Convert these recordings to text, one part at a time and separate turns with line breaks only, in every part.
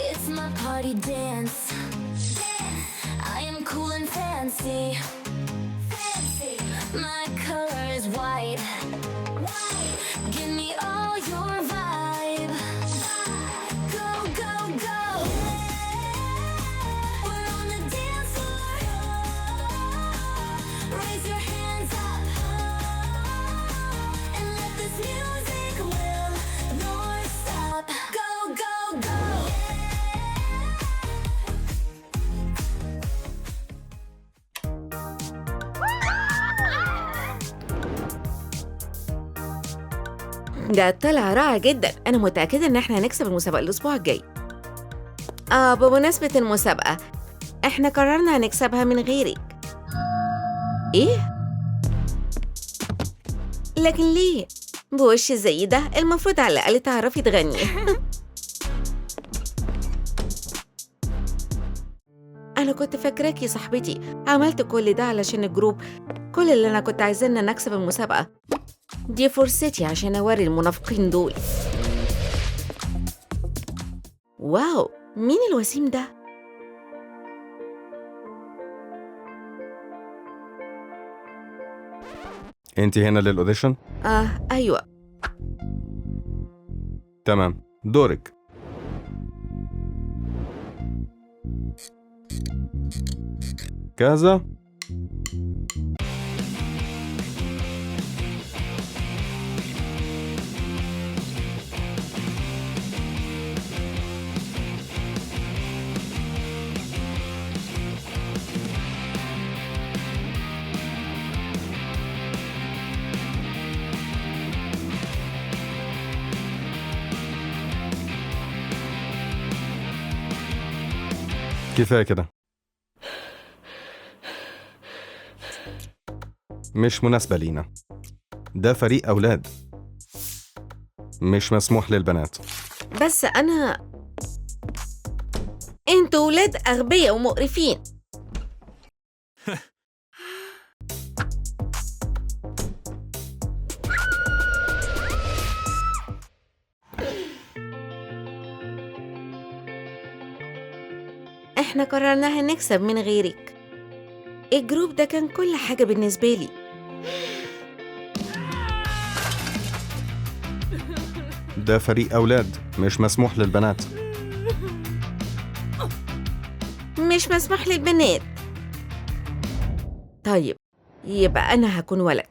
It's my party dance. I am cool and fancy. My color is white. Give me all your vibe. Go, go, go. We're on the dance floor. Raise your hands up and let this music will not stop. Go, go, go.
ده طلع رائع جدا. أنا متأكدة إن إحنا هنكسب المسابقة الأسبوع الجاي. بمناسبة المسابقة، إحنا قررنا هنكسبها من غيرك. إيه؟ لكن ليه؟ بوش زي ده المفروض على الأقل تعرفي تغني. أنا كنت فاكراكي صاحبتي، عملت كل ده علشان الجروب. كل اللي أنا كنت عايزاه إن نكسب المسابقة. دي فرصتي عشان أوري المنافقين دول. واو، مين الوسيم ده؟
انت هنا للأوديشن؟
أيوة.
تمام، دورك. كذا. كفاية كده. مش مناسبة لينا. ده فريق أولاد، مش مسموح للبنات.
بس انتوا ولاد أغبياء ومقرفين. احنا قررنا هنكسب من غيرك. الجروب ده كان كل حاجة بالنسبة لي.
ده فريق أولاد، مش مسموح للبنات.
مش مسموح للبنات. طيب، يبقى أنا هكون ولد.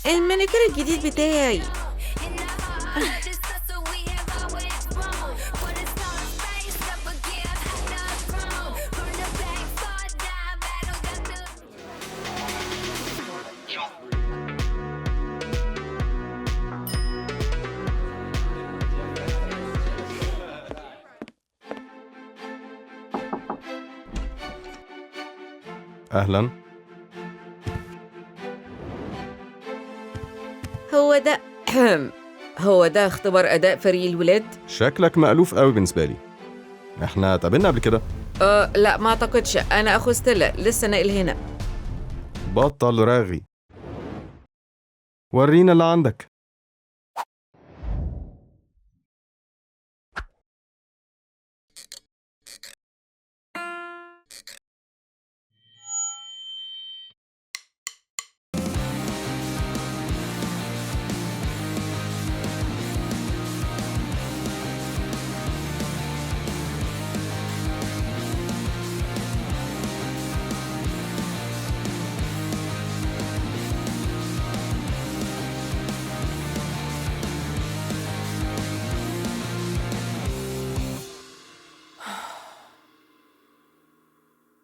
المانيكير الجديد بتاعي.
أهلاً.
هو ده اختبار أداء فريق الولاد؟
شكلك مألوف قوي بالنسبة لي. احنا اتقابلنا قبل كده؟
لا، ما أعتقدش. أنا أخو ستيلا، لسه ناقل هنا.
بطل راغي، ورينا اللي عندك.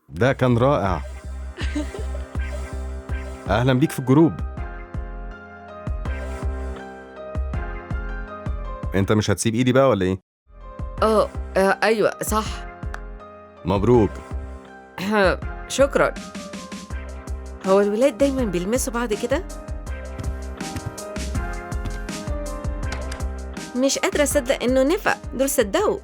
ده كان رائع. أهلا بيك في الجروب. أنت مش هتسيب إيدي بقى ولا إيه؟
أيوة صح.
مبروك.
شكرا. هو الولاد دايما بيلمسوا بعض كده؟ مش قادرة أصدق إنه نفع. دول صدقوا.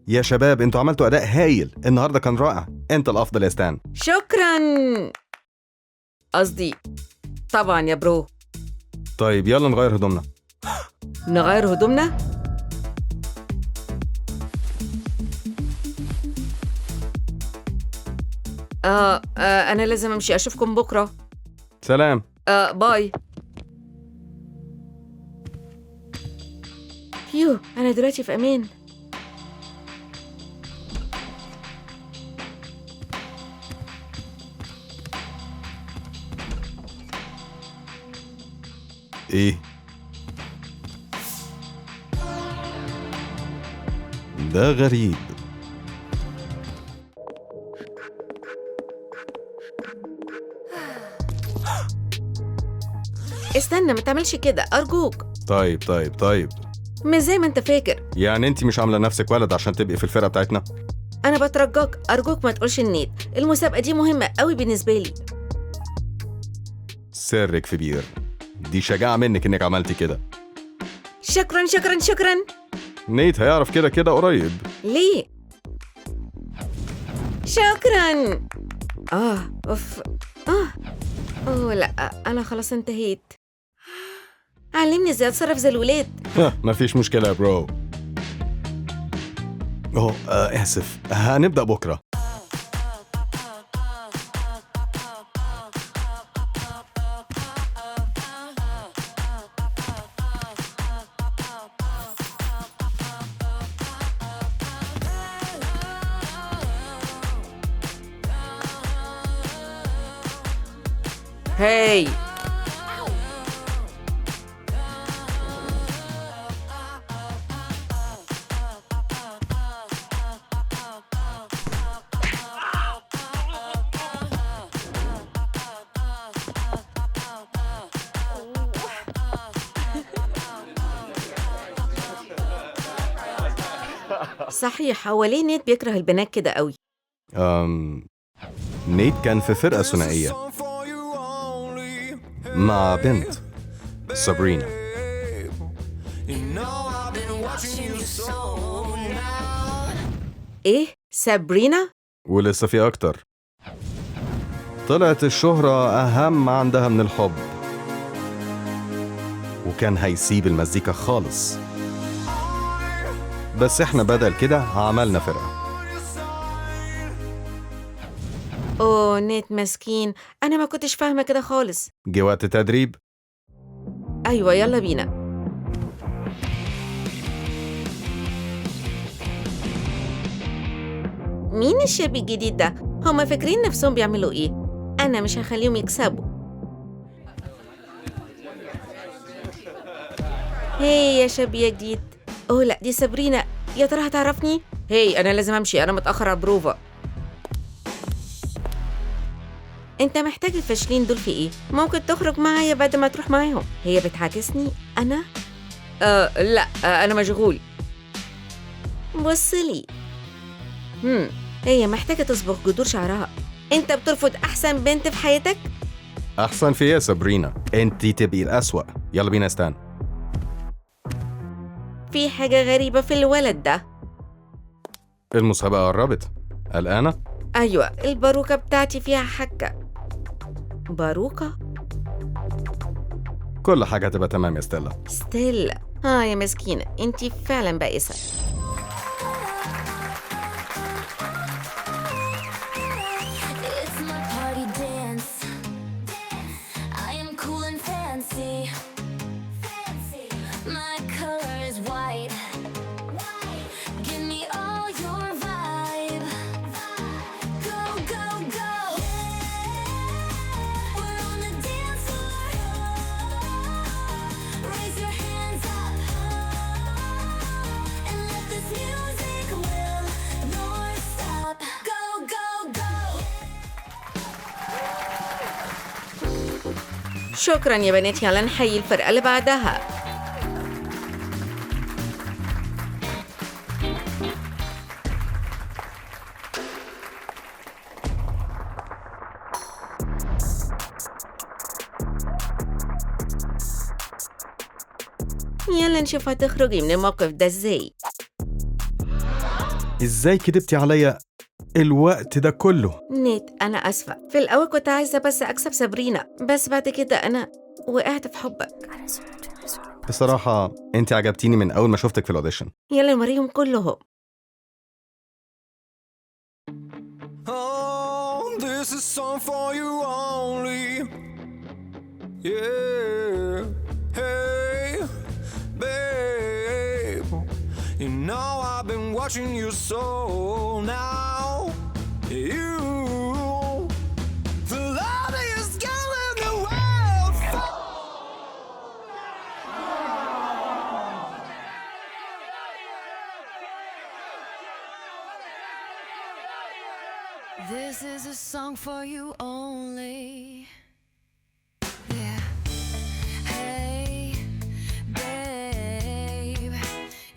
يا شباب انتوا عملتوا اداء هايل النهارده، كان رائع. انت الافضل يا ستان.
شكراً. قصدي طبعاً يا برو.
طيب يلا نغير هدومنا.
نغير هدومنا؟ أنا لازم أمشي، أشوفكم بكرة.
سلام.
باي. أنا دلوقتي في أمان.
ايه ده غريب.
استنى، ما تعملش كده أرجوك.
طيب
مش زي ما أنت فاكر.
يعني انت مش عامله نفسك ولد عشان تبقي في الفرقه بتاعتنا؟
أنا بترجاك أرجوك ما تقولش النيت. المسابقة دي مهمة قوي بالنسبة لي.
سرك في بير. دي شجاعه منك انك عملتي كده.
شكراً شكراً شكراً.
نيت هيعرف كده قريب.
ليه؟ شكراً. أوف. لا، أنا خلاص انتهيت. علمني ازاي اتصرف زي الولاد.
مفيش مشكله يا برو. آسف، هنبدأ بكرة.
هاي، صحيح، هو ليه نيت بيكره البنات كده قوي؟
نيت كان في فرقة ثنائية مع بنت سابرينا.
ايه؟ سابرينا؟
ولسه في أكتر. طلعت الشهرة أهم عندها من الحب، وكان هيسيب المزيكا خالص، بس احنا بدل كده عملنا فرقة.
اوه نيت مسكين، انا ما كنتش فاهمة كده خالص.
جه وقت التدريب.
ايوه يلا بينا. مين الشاب الجديد ده؟ هما فاكرين نفسهم بيعملوا ايه؟ انا مش هخليهم يكسبوا. هي يا شاب يا جديد. اوه لا، دي سابرينا. يا ترى هتعرفني؟ هي انا لازم امشي، انا متاخر على البروفا. انت محتاج الفاشلين دول في ايه؟ ممكن تخرج معايا بعد ما تروح معاهم. هي بتعاكسني انا؟ لا، انا مشغول. بص لي. هي محتاجه تصبغ جذور شعرها. انت بترفض احسن بنت في حياتك؟
أحسن في إيه يا سابرينا؟ أنت تبقي الأسوأ. يلا بينا ستان.
في حاجه غريبه في الولد ده.
المسابقة قربت. قلقانة؟
ايوه، الباروكه بتاعتي فيها حكه. باروكه؟
كل حاجة هتبقى تمام يا ستيلا.
ستيلا؟ يا مسكينه، انتي فعلا بائسه.
It's my party dance. I am cool and fancy. My color is white. Give me all your vibe. Go, go, go. We're on the dance floor. Raise your hands up. And let this music will not stop. Go, go, go.
شكرا يا بنات، يلا نحيي الفرقه اللي بعدها. يلا نشوف هتخرجي من الموقف ده ازاي.
ازاي كدبتي عليا الوقت ده كله؟
نيت أنا آسفة، في الأول كنت عايزة بس أكسب سابرينا، بس بعد كده أنا وقعت في حبك.
بصراحة انت عجبتيني من اول ما شفتك في الاوديشن.
يلا نوريهم كلهم.
Oh, this is song for you only. Yeah. Hey, babe. You know I've been watching you so now. You, the loveliest girl in the world.
This is a song for you only. Yeah. Hey, babe.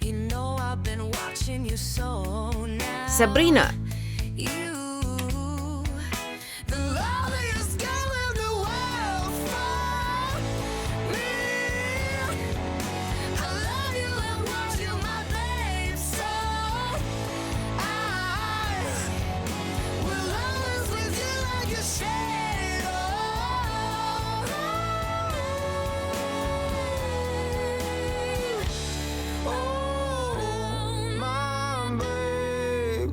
You know I've been watching you so now.
سابرينا
You, the loveliest girl in the world for me. I love you and want you, my babe, so I will always with you like a shadow.
Oh, my babe.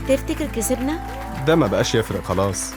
تفتكر كسبنا؟
ده ما بقاش يفرق خلاص.